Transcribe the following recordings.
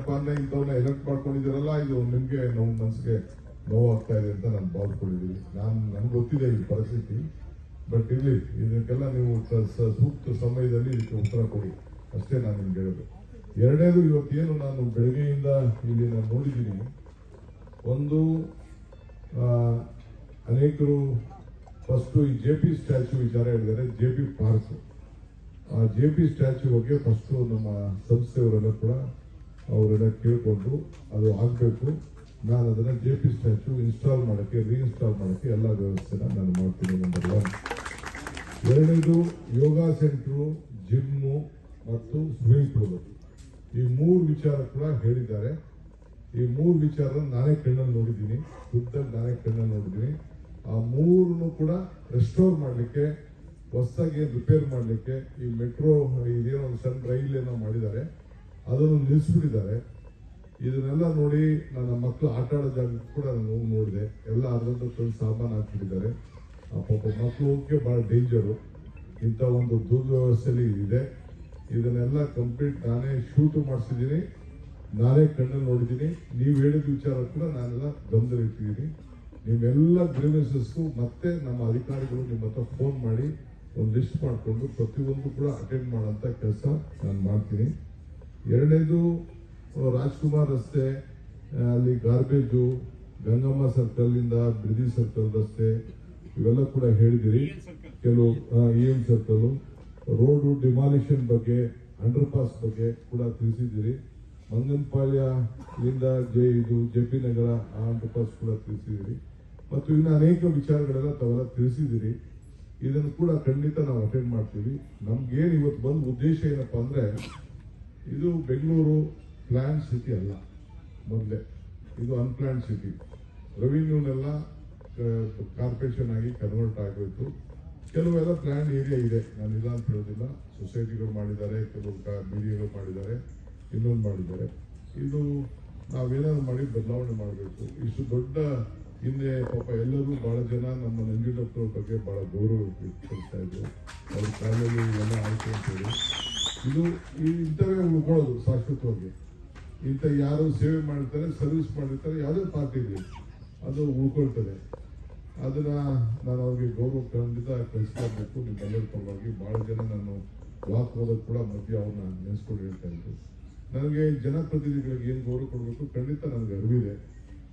ಏನಪ್ಪಾ ಅಂದ್ರೆ ಇಂಥವನ್ನ ಎಲೆಕ್ಟ್ ಮಾಡ್ಕೊಂಡಿದ್ದೀರಲ್ಲ, ಇದು ನಿಮ್ಗೆ ನಮ್ಮ ಮನಸ್ಸಿಗೆ ನೋವಾಗ್ತಾ ಇದೆ ಅಂತ ನಾನು ಭಾವಿಸ್ಕೊಂಡಿದ್ದೀನಿ. ನನ್ಗೆ ಗೊತ್ತಿದೆ ಈ ಪರಿಸ್ಥಿತಿ, ಬಟ್ ಇಲ್ಲಿ ಇದಕ್ಕೆಲ್ಲ ನೀವು ಸೂಕ್ತ ಸಮಯದಲ್ಲಿ ಇದಕ್ಕೆ ಉತ್ತರ ಕೊಡಿ ಅಷ್ಟೇ ನಾನು ನಿಮ್ಗೆ ಹೇಳೋದು. ಎರಡನೇದು, ಇವತ್ತೇನು ನಾನು ಬೆಳಗ್ಗೆಯಿಂದ ಇಲ್ಲಿ ನಾನು ನೋಡಿದ್ದೀನಿ, ಒಂದು ಅನೇಕರು ಫಸ್ಟ್ ಈ JP ಸ್ಟ್ಯಾಚ್ಯೂ ವಿಚಾರ ಹೇಳಿದ್ದಾರೆ. JP ಪಾರ್ಕ್, ಆ JP ಸ್ಟ್ಯಾಚ್ಯೂ ಬಗ್ಗೆ ಫಸ್ಟ್ ನಮ್ಮ ಸಂಸ್ಥೆಯವರೆಲ್ಲ ಕೂಡ ಅವರೆಲ್ಲ ಕೇಳಿಕೊಂಡು ಅದು ಆಗಬೇಕು. ನಾನು ಅದನ್ನ JP ಸ್ಟ್ಯಾಚ್ಯೂ ಇನ್ಸ್ಟಾಲ್ ಮಾಡೋಕ್ಕೆ, ರೀಇನ್ಸ್ಟಾಲ್ ಮಾಡೋಕ್ಕೆ ಎಲ್ಲ ವ್ಯವಸ್ಥೆನ ನಾನು ಮಾಡ್ತೀನಿ. ನಂಬರ್ 1. ಎರಡನೇದು, ಯೋಗ ಸೆಂಟ್ರು, ಜಿಮ್ಮು ಮತ್ತು ಸ್ವಿಮ್ಮಿಂಗ್ ಪೂಲ್, ಈ 3 ವಿಚಾರ ಕೂಡ ಹೇಳಿದ್ದಾರೆ. ಈ 3 ವಿಚಾರ ನಾನೇ ಕಣ್ಣಲ್ಲಿ ನೋಡಿದ್ದೀನಿ, ಖುದ್ದಾಗಿ ನಾನೇ ಕಣ್ಣಲ್ಲಿ ನೋಡಿದ್ದೀನಿ. ಆ 3 ಕೂಡ ರೆಸ್ಟೋರ್ ಮಾಡಲಿಕ್ಕೆ, ಹೊಸದಾಗಿ ರಿಪೇರ್ ಮಾಡಲಿಕ್ಕೆ, ಈ ಮೆಟ್ರೋ ಇದೇನೋ ಒಂದು ಸಣ್ಣ ರೈಲ್ ಏನೋ ಮಾಡಿದ್ದಾರೆ, ಅದನ್ನು ನಿಲ್ಲಿಸ್ಬಿಟ್ಟಿದ್ದಾರೆ. ಇದನ್ನೆಲ್ಲ ನೋಡಿ ನನ್ನ ಮಕ್ಕಳು ಆಟ ಆಡೋ ಜಾಗಕ್ಕೆ ಕೂಡ ನಾನು ನೋಡಿದೆ, ಎಲ್ಲ ಅರ್ಧಂತ ಸಾಮಾನು ಹಾಕ್ಬಿಟ್ಟಿದ್ದಾರೆ. ಆ ಪಾಪ ಮಕ್ಕಳು ಹೋಗಕ್ಕೆ ಭಾಳ ಡೇಂಜರು. ಇಂಥ ಒಂದು ದುರ್ವ್ಯವಸ್ಥೆಯಲ್ಲಿ ಇದೆ. ಇದನ್ನೆಲ್ಲ ಕಂಪ್ಲೀಟ್ ನಾನೇ ಶೂಟ್ ಮಾಡಿಸಿದ್ದೀನಿ, ನಾನೇ ಕಣ್ಣಲ್ಲಿ ನೋಡಿದ್ದೀನಿ. ನೀವು ಹೇಳಿದ ವಿಚಾರ ಕೂಡ ನಾನೆಲ್ಲ ಗಮನದಲ್ಲಿಟ್ಟಿದ್ದೀನಿ. ನಿಮ್ಮೆಲ್ಲ ಗ್ರೀವೆನ್ಸಸ್ಗೂ ಮತ್ತೆ ನಮ್ಮ ಅಧಿಕಾರಿಗಳು ನಿಮ್ಮ ಹತ್ರ ಫೋನ್ ಮಾಡಿ ಒಂದು ಲಿಸ್ಟ್ ಮಾಡಿಕೊಂಡು ಪ್ರತಿಯೊಂದು ಕೂಡ ಅಟೆಂಡ್ ಮಾಡೋಂಥ ಕೆಲಸ ನಾನು ಮಾಡ್ತೀನಿ. ಎರಡನೇದು, ರಾಜ್ಕುಮಾರ್ ರಸ್ತೆ ಅಲ್ಲಿ ಗಾರ್ಬೇಜು, ಗಂಗಮ್ಮ ಸರ್ಕಲ್ನಿಂದ ಬ್ರಿಜಿ ಸರ್ಕಲ್ ರಸ್ತೆ ಇವೆಲ್ಲ ಕೂಡ ಹೇಳಿದಿರಿ. ಕೆಲವು EM ಸರ್ಕಲ್ ರೋಡು ಡಿಮಾಲಿಷನ್ ಬಗ್ಗೆ, ಅಂಡರ್ ಪಾಸ್ ಬಗ್ಗೆ ಕೂಡ ತಿಳಿಸಿದ್ದೀರಿ. ಮಂಗನಪಾಳ್ಯದಿಂದ JP ನಗರ ಆ ಅಂಡರ್ ಪಾಸ್ ಕೂಡ ತಿಳಿಸಿದಿರಿ. ಮತ್ತು ಇನ್ನು ಅನೇಕ ವಿಚಾರಗಳೆಲ್ಲ ತಾವೆಲ್ಲ ತಿಳಿಸಿದಿರಿ. ಇದನ್ನು ಕೂಡ ಖಂಡಿತ ನಾವು ಅಟೆಂಡ್ ಮಾಡ್ತೀವಿ. ನಮ್ಗೇನು ಇವತ್ತು ಬಂದ ಉದ್ದೇಶ ಏನಪ್ಪಾ ಅಂದ್ರೆ, ಇದು ಬೆಂಗಳೂರು ಪ್ಲಾನ್ ಸಿಟಿ ಅಲ್ಲ, ಮೊದಲೇ ಇದು ಅನ್ಪ್ಲಾನ್ ಸಿಟಿ. ರೆವಿನ್ಯೂನೆಲ್ಲ ಕಾರ್ಪೊರೇಷನ್ ಆಗಿ ಕನ್ವರ್ಟ್ ಆಗೋಯ್ತು. ಕೆಲವೆಲ್ಲ ಪ್ಲಾನ್ ಏರಿಯಾ ಇದೆ, ನಾನು ಇಲ್ಲ ಅಂತ ಹೇಳೋದಿಲ್ಲ. ಸೊಸೈಟಿಗಳು ಮಾಡಿದ್ದಾರೆ, ಕೆಲವು ಮೀಡಿಯಾಗಳು ಮಾಡಿದ್ದಾರೆ, ಇನ್ನೊಂದು ಮಾಡಿದ್ದಾರೆ. ಇದು ನಾವೇನಾದ್ರು ಮಾಡಿ ಬದಲಾವಣೆ ಮಾಡಬೇಕು. ಇಷ್ಟು ದೊಡ್ಡ ಹಿಂದೆ ಪಾಪ ಎಲ್ಲರೂ ಬಹಳ ಜನ ನಮ್ಮ ನಂಜುಂಡಪ್ಪನವ್ರ ಬಗ್ಗೆ ಬಹಳ ಗೌರವ ವ್ಯಕ್ತಪಡಿಸ್ತಾ ಇದ್ರು. ಅವ್ರ ಕಾಲದಲ್ಲಿ ಎಲ್ಲ ಆಯ್ತು ಅಂತೇಳಿ ಇದು ಇಂಥವೇ ಉಳ್ಕೊಳ್ಳೋದು ಶಾಶ್ವತವಾಗಿ. ಇಂಥ ಯಾರು ಸೇವೆ ಮಾಡಿರ್ತಾರೆ, ಸರ್ವಿಸ್ ಮಾಡಿರ್ತಾರೆ, ಯಾವುದೇ ಪಾರ್ಟಿ ಇದೆ ಅದು ಉಳ್ಕೊಳ್ತದೆ. ಅದನ್ನ ನಾನು ಅವ್ರಿಗೆ ಗೌರವ ಖಂಡಿತ ಕಳಿಸ್ಕೊಳ್ಬೇಕು. ನಿಮ್ಮೆಲ್ಲರ ಪರವಾಗಿ ಬಹಳ ಜನ ನಾನು ವಾಕ್ ಹೋದಕ್ಕೆ ಕೂಡ ಮಧ್ಯೆ ಅವ್ರನ್ನ ನೆನೆಸ್ಕೊಂಡು ಹೇಳ್ತಾ ಇದ್ರು. ನನಗೆ ಜನಪ್ರತಿನಿಧಿಗಳಿಗೆ ಏನು ಗೌರವ ಕೊಡಬೇಕು ಖಂಡಿತ ನನಗೆ ಅರಿವಿದೆ.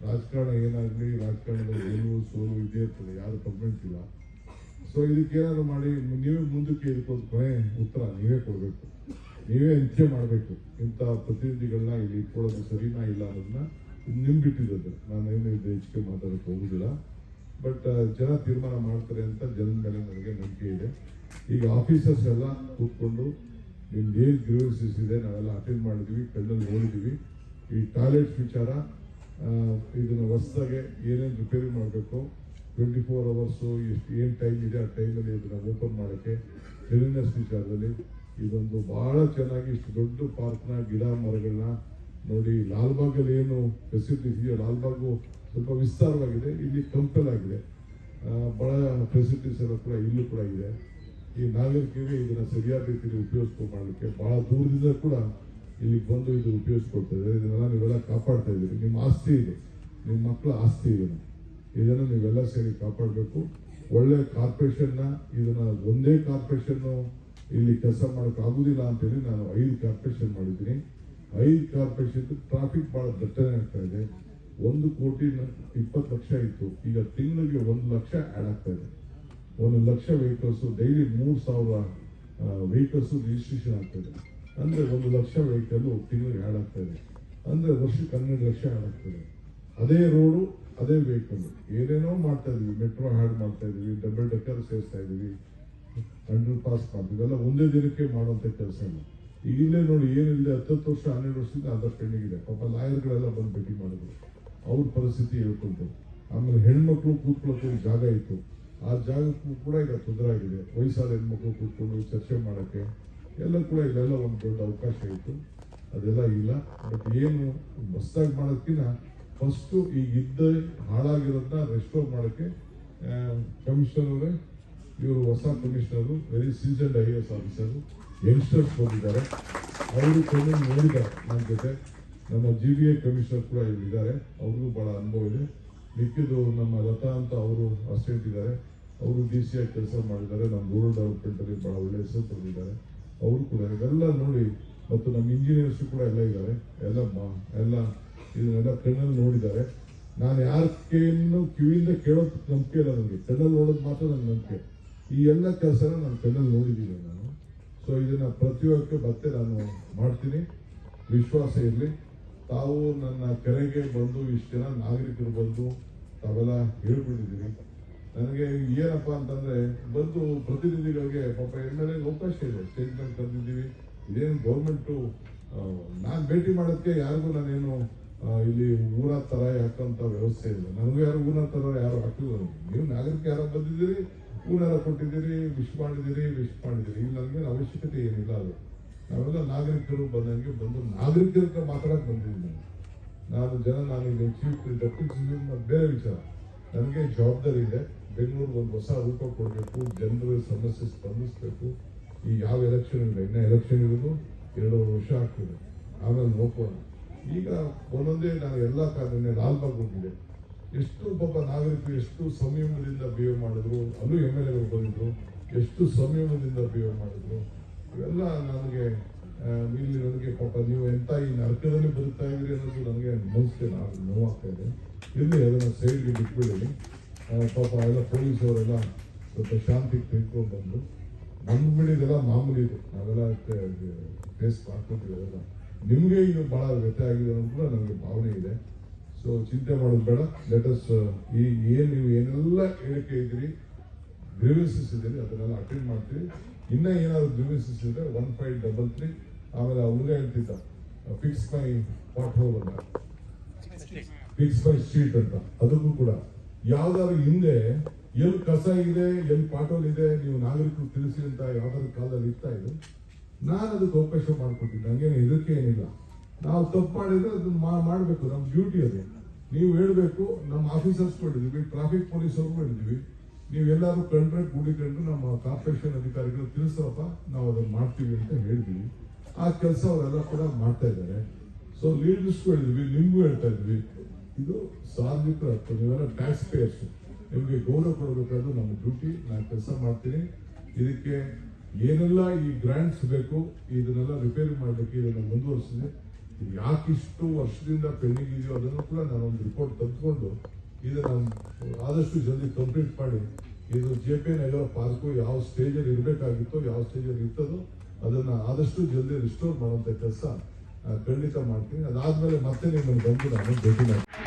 ರಾಜಕಾರಣ ಏನಾಗಲಿ, ರಾಜಕಾರಣದ ಗೆಲುವು ಸೋಲು ಇದೇ ಇರ್ತದೆ, ಯಾರು ಕಮೆಂಟ್ ಇಲ್ಲ. ಸೊ ಇದಕ್ಕೇನಾದ್ರು ಮಾಡಿ ನೀವೇ ಮುಂದಕ್ಕೆ ಇದಕ್ಕೊಂದು ಕೊನೆ ಉತ್ತರ ನೀವೇ ಕೊಡಬೇಕು, ನೀವೇ ಅಂತ್ಯ ಮಾಡಬೇಕು. ಇಂಥ ಪ್ರತಿನಿಧಿಗಳನ್ನ ಇಲ್ಲಿ ಇಟ್ಕೊಳ್ಳೋದು ಸರಿನಾ ಇಲ್ಲ ಅನ್ನೋದನ್ನ ನಿಮ್ ಬಿಟ್ಟಿದ್ದು. ನಾನು ಏನು ಹೆಚ್ಚಿಗೆ ಮಾತಾಡಕ್ಕೆ ಹೋಗುದಿಲ್ಲ. ಬಟ್ ಜನ ತೀರ್ಮಾನ ಮಾಡ್ತಾರೆ ಅಂತ ಜನದ ಮೇಲೆ ನನಗೆ ನಂಬಿಕೆ ಇದೆ. ಈಗ ಆಫೀಸರ್ಸ್ ಎಲ್ಲ ಕೂತ್ಕೊಂಡು ನಿಮ್ಗೆ ಏನು ಗ್ರೀವೆನ್ಸಸ್ ಇದೆ ನಾವೆಲ್ಲ ಅಟೆಂಡ್ ಮಾಡಿದ್ವಿ, ಕಣ್ಣಲ್ಲಿ ನೋಡಿದ್ವಿ. ಈ ಟಾಯ್ಲೆಟ್ಸ್ ವಿಚಾರ, ಇದನ್ನು ಹೊಸದಾಗೆ ಏನೇನು ರಿಪೇರಿ ಮಾಡಬೇಕು, 24 hours ಏನು ಟೈಮ್ ಇದೆ ಆ ಟೈಮಲ್ಲಿ ಇದನ್ನು ಓಪನ್ ಮಾಡೋಕ್ಕೆ, ಕ್ಲೀನ್ನೆಸ್ ವಿಚಾರದಲ್ಲಿ ಇದೊಂದು ಬಹಳ ಚೆನ್ನಾಗಿ ಇಷ್ಟು ದೊಡ್ಡ ಪಾರ್ಕ್ನ ಗಿಡ ಮರಗಳನ್ನ ನೋಡಿ. ಲಾಲ್ಬಾಗಲ್ಲಿ ಏನು ಫೆಸಿಲಿಟೀಸ್ ಇದೆಯೋ, ಲಾಲ್ಬಾಗು ಸ್ವಲ್ಪ ವಿಸ್ತಾರವಾಗಿದೆ, ಇಲ್ಲಿ ಕಂಪೆಲ್ ಆಗಿದೆ. ಬಹಳ ಫೆಸಿಲಿಟೀಸ್ ಎಲ್ಲ ಕೂಡ ಇಲ್ಲೂ ಕೂಡ ಇದೆ. ಈ ನಾಗರಿಕರಿಗೆ ಇದನ್ನ ಸರಿಯಾದ ರೀತಿಯಲ್ಲಿ ಉಪಯೋಗಿಸ್ಕೊಂಡು ಮಾಡಲಿಕ್ಕೆ ಬಹಳ ದೂರದಿಂದ ಕೂಡ ಇಲ್ಲಿಗೆ ಬಂದು ಇದು ಉಪಯೋಗಿಸ್ಕೊಳ್ತಾ ಇದ್ದಾರೆ. ಇದನ್ನೆಲ್ಲ ನೀವೆಲ್ಲ ಕಾಪಾಡ್ತಾ ಇದ್ದೀರಿ. ನಿಮ್ಮ ಆಸ್ತಿ ಇದೆ, ನಿಮ್ಮ ಮಕ್ಕಳ ಆಸ್ತಿ ಇದನ್ನು ನೀವೆಲ್ಲ ಸೇರಿ ಕಾಪಾಡಬೇಕು. ಒಳ್ಳೆ ಕಾರ್ಪೊರೇಷನ್ನ, ಇದನ್ನ ಒಂದೇ ಕಾರ್ಪೊರೇಷನ್ ಇಲ್ಲಿ ಕೆಲಸ ಮಾಡೋಕೆ ಆಗುದಿಲ್ಲ ಅಂತೇಳಿ ನಾನು 5 ಕಾರ್ಪೊರೇಷನ್ ಮಾಡಿದ್ದೀನಿ. 5 ಕಾರ್ಪೊರೇಷನ್ ಟ್ರಾಫಿಕ್ ಬಹಳ ದಟ್ಟಣೆ ಆಗ್ತಾ ಇದೆ. 1,20,00,000 ಇತ್ತು, ಈಗ ತಿಂಗಳಿಗೆ 1 ಲಕ್ಷ ಆಡ್ ಆಗ್ತಾ ಇದೆ. 1 lakh vehicles daily 3,000 vehicles registration ಆಗ್ತಾ ಇದೆ. ಅಂದ್ರೆ 1 ಲಕ್ಷ ವೆಹಿಕಲ್ ತಿಂಗಳಿಗೆ ಆಡ್ ಆಗ್ತಾ ಇದೆ. ಅಂದ್ರೆ ವರ್ಷಕ್ಕೆ 12 ಲಕ್ಷ ಆಡ್ ಆಗ್ತದೆ. ಅದೇ ರೋಡು, ಅದೇ ವೆಹಿಕಲ್, ಏನೇನೋ ಮಾಡ್ತಾ ಇದೀವಿ. ಮೆಟ್ರೋ ಹ್ಯಾಡ್ ಮಾಡ್ತಾ ಇದೀವಿ, ಡಬಲ್ ಡೆಕ್ಕರ್ ಸೇರಿಸ್ತಾ ಇದೀವಿ, ಅಂಡರ್ ಪಾಸ್ ಮಾಡ್ತೀವಿ. ಇವೆಲ್ಲ ಒಂದೇ ದಿನಕ್ಕೆ ಮಾಡುವಂತ ಕೆಲಸ ಇಲ್ಲ. ಈಗಿಲ್ಲೇ ನೋಡಿ ಏನಿಲ್ಲದೆ 10 ವರ್ಷ 12 ವರ್ಷದಿಂದ ಅದರ ಪೆಂಡಿಂಗ್ ಇದೆ. ಪಾಪ ಲಾಯರ್ಗಳೆಲ್ಲ ಬಂದು ಭೇಟಿ ಮಾಡಿದ್ರು, ಅವ್ರ ಪರಿಸ್ಥಿತಿ ಹೇಳ್ಕೊಂಡು. ಆಮೇಲೆ ಹೆಣ್ಮಕ್ಳು ಕೂತ್ಕೊಳ್ಳೋಕೆ ಜಾಗ ಇತ್ತು, ಆ ಜಾಗಕ್ಕೂ ಕೂಡ ಈಗ ತೊಂದರೆ ಆಗಿದೆ. ವಯಸ್ಸಾದ ಹೆಣ್ಮಕ್ಳು ಕೂತ್ಕೊಂಡು ಚರ್ಚೆ ಮಾಡೋಕ್ಕೆ ಎಲ್ಲ ಕೂಡ ಇಲ್ಲೆಲ್ಲ ಒಂದು ದೊಡ್ಡ ಅವಕಾಶ ಇತ್ತು, ಅದೆಲ್ಲ ಇಲ್ಲ. ಬಟ್ ಏನು ಹೊಸದಾಗಿ ಮಾಡೋದಕ್ಕಿಂತ ಫಸ್ಟು ಈಗ ಇದ್ದ ಹಾಳಾಗಿರೋದನ್ನ ರೆಸ್ಟೋರ್ ಮಾಡೋಕ್ಕೆ ಕಮಿಷನರ್ ಇವರು ಹೊಸ commissioner, very seasoned IAS officer, youngsters ಬಂದಿದ್ದಾರೆ. ಅವರು ಕಣ್ಣು ನೋಡಿದ್ದಾರೆ ನನ್ನ ಜೊತೆ. ನಮ್ಮ GBA ಕಮಿಷನರ್ ಕೂಡ ಇಲ್ಲಿದ್ದಾರೆ, ಅವ್ರಿಗೂ ಬಹಳ ಅನುಭವ ಇದೆ. ಮಿಕ್ಕಿದ್ದು ನಮ್ಮ ಲತಾ ಅಂತ ಅವರು ಅಸಿಸ್ಟೆಂಟ್ ಇದ್ದಾರೆ, ಅವರು DC ಆಗಿ ಕೆಲಸ ಮಾಡಿದ್ದಾರೆ, ನಮ್ಮ ರೂರಲ್ ಡೆವಲಪ್ಮೆಂಟ್ ಅಲ್ಲಿ ಬಹಳ ಒಳ್ಳೆ ಹೆಸರು ಪಡೆದಿದ್ದಾರೆ. ಅವರು ಕೂಡ ಇವೆಲ್ಲ ನೋಡಿ, ಮತ್ತು ನಮ್ಮ ಇಂಜಿನಿಯರ್ಸ್ ಕೂಡ ಎಲ್ಲ ಇದ್ದಾರೆ, ಎಲ್ಲ ಇದನ್ನೆಲ್ಲ ಕಣ್ಣಲ್ಲಿ ನೋಡಿದ್ದಾರೆ. ನಾನು ಯಾರನ್ನು ಕಿವಿಯಿಂದ ಕೇಳೋದು ನಂಬಿಕೆ ಇಲ್ಲ, ನನಗೆ ಕಣ್ಣಲ್ಲಿ ನೋಡೋದು ಮಾತ್ರ ನನ್ನ ನಂಬಿಕೆ. ಈ ಎಲ್ಲ ಕೆಲಸನ ನಾನು ಕಣ್ಣಲ್ಲಿ ನೋಡಿದ್ದೀನಿ ನಾನು. ಸೊ ಇದನ್ನ ಪ್ರತಿಯೊಬ್ಬಕ್ಕೆ ಮತ್ತೆ ನಾನು ಮಾಡ್ತೀನಿ, ವಿಶ್ವಾಸ ಇರಲಿ. ತಾವು ನನ್ನ ಕೆರೆಗೆ ಬಂದು ಇಷ್ಟು ಜನ ನಾಗರಿಕರು ಬಂದು ತಾವೆಲ್ಲ ಹೇಳ್ಬಿಟ್ಟಿದ್ದೀರಿ. ನನಗೆ ಏನಪ್ಪ ಅಂತಂದ್ರೆ, ಬಂದು ಪ್ರತಿನಿಧಿಗಳಿಗೆ ಪಾಪ MLA ಅವಕಾಶ ಇದೆ, ಸ್ಟೇಟ್ ಬ್ಯಾಂಕ್ ಕರೆದಿದ್ದೀವಿ. ಇದೇನು ಗೌರ್ಮೆಂಟು ನಾನು ಭೇಟಿ ಮಾಡೋದಕ್ಕೆ ಯಾರಿಗೂ ನಾನೇನು ಇಲ್ಲಿ ಊರ ತರ ಹಾಕಂತ ವ್ಯವಸ್ಥೆ ಇಲ್ಲ. ನನಗೂ ಯಾರು ಊರ ತರ ಯಾರು ಹಾಕಿಲ್ಲ. ನೀವು ನಾಗರಿಕ ಯಾರು ಬಂದಿದ್ದೀರಿ, ಊರಾರ ಕೊಟ್ಟಿದ್ದೀರಿ, ವಿಶ್ ಮಾಡಿದ್ದೀರಿ. ಇಲ್ಲಿ ನನಗೆ ಅವಶ್ಯಕತೆ ಏನಿಲ್ಲ. ಅದು ನಾವೆಲ್ಲ ನಾಗರಿಕರು ಬಂದಂಗೆ ಬಂದು ನಾಗರಿಕರ ಮಾತಾಡಕ್ ಬಂದಿದ್ದೀನಿ ನಾನು ಇಲ್ಲಿ ಚೀಫ್ ಡೆಪ್ಯೂಟಿ ಚೀಫ್ ಬೇರೆ ವಿಚಾರ. ನನಗೆ ಜವಾಬ್ದಾರಿ ಇದೆ. ಬೆಂಗಳೂರು ಒಂದು ಹೊಸ ರೂಪ ಕೊಡಬೇಕು, ಜನರ ಸಮಸ್ಯೆ ಸ್ಪಂದಿಸಬೇಕು. ಈ ಯಾವ ಎಲೆಕ್ಷನ್ ಇಲ್ಲ, ಇನ್ನ ಎಲೆಕ್ಷನ್ ಇರೋದು 2 ವರ್ಷ ಆಗ್ತದೆ, ಆಮೇಲೆ ನೋಡ್ಕೋಣ. ಈಗ ಒಂದೊಂದೇ ನಾನು ಎಲ್ಲ ಕಾರಣ ಲಾಲ್ಬಾಗ್ ಹೋಗಿದೆ, ಎಷ್ಟು ಪಾಪ ನಾಗರಿಕರು ಎಷ್ಟು ಸಂಯಮದಿಂದ ಬಿಹೇವ್ ಮಾಡಿದ್ರು, ಅಲ್ಲೂ MLA ಬಂದಿದ್ರು, ಎಷ್ಟು ಸಂಯಮದಿಂದ ಬಿಹೇವ್ ಮಾಡಿದ್ರು. ಇವೆಲ್ಲ ನನಗೆ ಇಲ್ಲಿ ನನಗೆ ಪಾಪ ನೀವು ಎಂತ ಈ ನರಕದಲ್ಲಿ ಬದುಕ್ತಾ ಇದ್ದೀರಿ ಅನ್ನೋದು ನನಗೆ ಮನಸ್ಸಿಗೆ ನೋವಾಗ್ತಾ ಇದೆ. ಇಲ್ಲಿ ಅದನ್ನು ಸೈಡ್ಗೆ ಬಿಟ್ಬಿಡಿ. ಪಾಪ ಎಲ್ಲ ಪೊಲೀಸ್ ಅವರೆಲ್ಲ ಸ್ವಲ್ಪ ಶಾಂತಿಗೆ ತೆಗೆದುಕೊಂಡು ಬಂದು ನಮ್ಗೆ ಬಿಡಿದೆಲ್ಲ ಮಾಮೂಲಿ ಇದೆ, ನಾವೆಲ್ಲ ಫೇಸ್ ಮಾಡ್ಕೊತೀವಿ. ಅದೆಲ್ಲ ನಿಮಗೆ ಈಗ ಬಹಳ ವ್ಯತ್ಯಯ ಆಗಿದೆ ಅನ್ನೋದು ಕೂಡ ನನಗೆ ಭಾವನೆ ಇದೆ. ಸೊ ಚಿಂತೆ ಮಾಡೋದು ಬೇಡ. ಲೆಟಸ್ ಈ ನೀವು ಏನೆಲ್ಲ ಹೇಳಿಕೆ ಇದ್ದೀರಿ, ಗ್ರೀವೆನ್ಸಸ್ ಇದ್ದೀರಿ, ಅದನ್ನೆಲ್ಲ ಅಟೆಂಡ್ ಮಾಡ್ತೀವಿ. ಇನ್ನ ಏನಾದ್ರು ಗ್ರೀವೆನ್ಸಸ್ ಇದ್ರೆ 1533 ಆಮೇಲೆ ಅವ್ರಿಗೆ ಹೇಳ್ತಿದ್ದ ಫಿಕ್ಸ್ ಮೈ ಪಾಟ್ ಹೋಲ್ ಅಂತ, ಫಿಕ್ಸ್ ಮೈ ಸ್ಟ್ರೀಟ್ ಅಂತ, ಅದಕ್ಕೂ ಕೂಡ ಯಾವ್ದಾದ್ರು ಹಿಂದೆ ಎಲ್ಲಿ ಕಸ ಇದೆ, ಎಲ್ಲಿ ಪಾಟೋಲ್ ಇದೆ, ನೀವು ನಾಗರಿಕರು ತಿಳಿಸಿ ಅಂತ ಯಾವ್ದಾದ್ರು ಕಾಲದಲ್ಲಿ ಇರ್ತಾ ಇದೆ. ನಾನು ಅದಕ್ಕೆ ಅವಕಾಶ ಮಾಡ್ಕೊಟ್ಟಿದ್ದೆ, ನಂಗೇನು ಇದಕ್ಕೆ ಏನಿಲ್ಲ. ನಾವು ತಪ್ಪು ಮಾಡಿದ್ರೆ ಅದನ್ನ ಮಾಡಬೇಕು, ನಮ್ಮ ಡ್ಯೂಟಿ ಅದು. ನೀವು ಹೇಳ್ಬೇಕು, ನಮ್ಮ ಆಫೀಸರ್ಸ್ ಹೇಳಿದ್ವಿ, ಟ್ರಾಫಿಕ್ ಪೊಲೀಸ್ ಅವ್ರಿಗೂ ಹೇಳಿದ್ವಿ, ನೀವೆಲ್ಲರೂ ಕಂಡ್ರೆ ಕೂಡಿಕೊಂಡು ನಮ್ಮ ಕಾರ್ಪೊರೇಷನ್ ಅಧಿಕಾರಿಗಳು ತಿಳಿಸೋಪ್ಪ, ನಾವು ಅದನ್ನ ಮಾಡ್ತೀವಿ ಅಂತ ಹೇಳಿದ್ವಿ. ಆ ಕೆಲಸ ಅವರೆಲ್ಲ ಕೂಡ ಮಾಡ್ತಾ ಇದ್ದಾರೆ. ಸೊ ಲೀಡರ್ಸ್ಗೂ ಹೇಳಿದ್ವಿ, ನಿಮ್ಗೂ ಹೇಳ್ತಾ ಇದ್ವಿ, ಇದು ಸಾರ್ವಜನಿಕರ ಹಕ್ಕು, ನೀವೆಲ್ಲ ಟ್ಯಾಕ್ಸ್ ಪೇಯರ್ಸ್, ನಿಮ್ಗೆ ಗೌರವ ಕೊಡಬೇಕಾದ್ರು ನಮ್ಮ ಡ್ಯೂಟಿ. ನಾನು ಕೆಲಸ ಮಾಡ್ತೀನಿ. ಇದಕ್ಕೆ ಏನೆಲ್ಲ ಈ ಗ್ರಾಂಟ್ಸ್ ಬೇಕು ಇದನ್ನೆಲ್ಲ ರಿಪೇರಿ ಮಾಡಲಿಕ್ಕೆ ಇದನ್ನು ಮುಂದುವರಿಸಿದೆ. ಇದು ಯಾಕಿಷ್ಟು ವರ್ಷದಿಂದ ಪೆಂಡಿಂಗ್ ಇದೆಯೋ ಅದನ್ನು ಕೂಡ ನಾನೊಂದು ರಿಪೋರ್ಟ್ ತೆಗೆದುಕೊಂಡು ಇದನ್ನು ಆದಷ್ಟು ಜಲ್ದಿ ಕಂಪ್ಲೀಟ್ ಮಾಡಿ, ಇದು JP ನಗರ ಪಾರ್ಕು ಯಾವ ಸ್ಟೇಜಲ್ಲಿ ಇರಬೇಕಾಗಿತ್ತೋ, ಯಾವ ಸ್ಟೇಜಲ್ಲಿ ಇರ್ತದೋ ಅದನ್ನು ಆದಷ್ಟು ಜಲ್ದಿ ರಿಸ್ಟೋರ್ ಮಾಡುವಂಥ ಕೆಲಸ ಖಂಡಿತ ಮಾಡ್ತೀನಿ. ಅದಾದ್ಮೇಲೆ ಮತ್ತೆ ನಿಮ್ಮನ್ನು ಬಂದು ನಾನು ಭೇಟಿ ಮಾಡ್ತೀನಿ.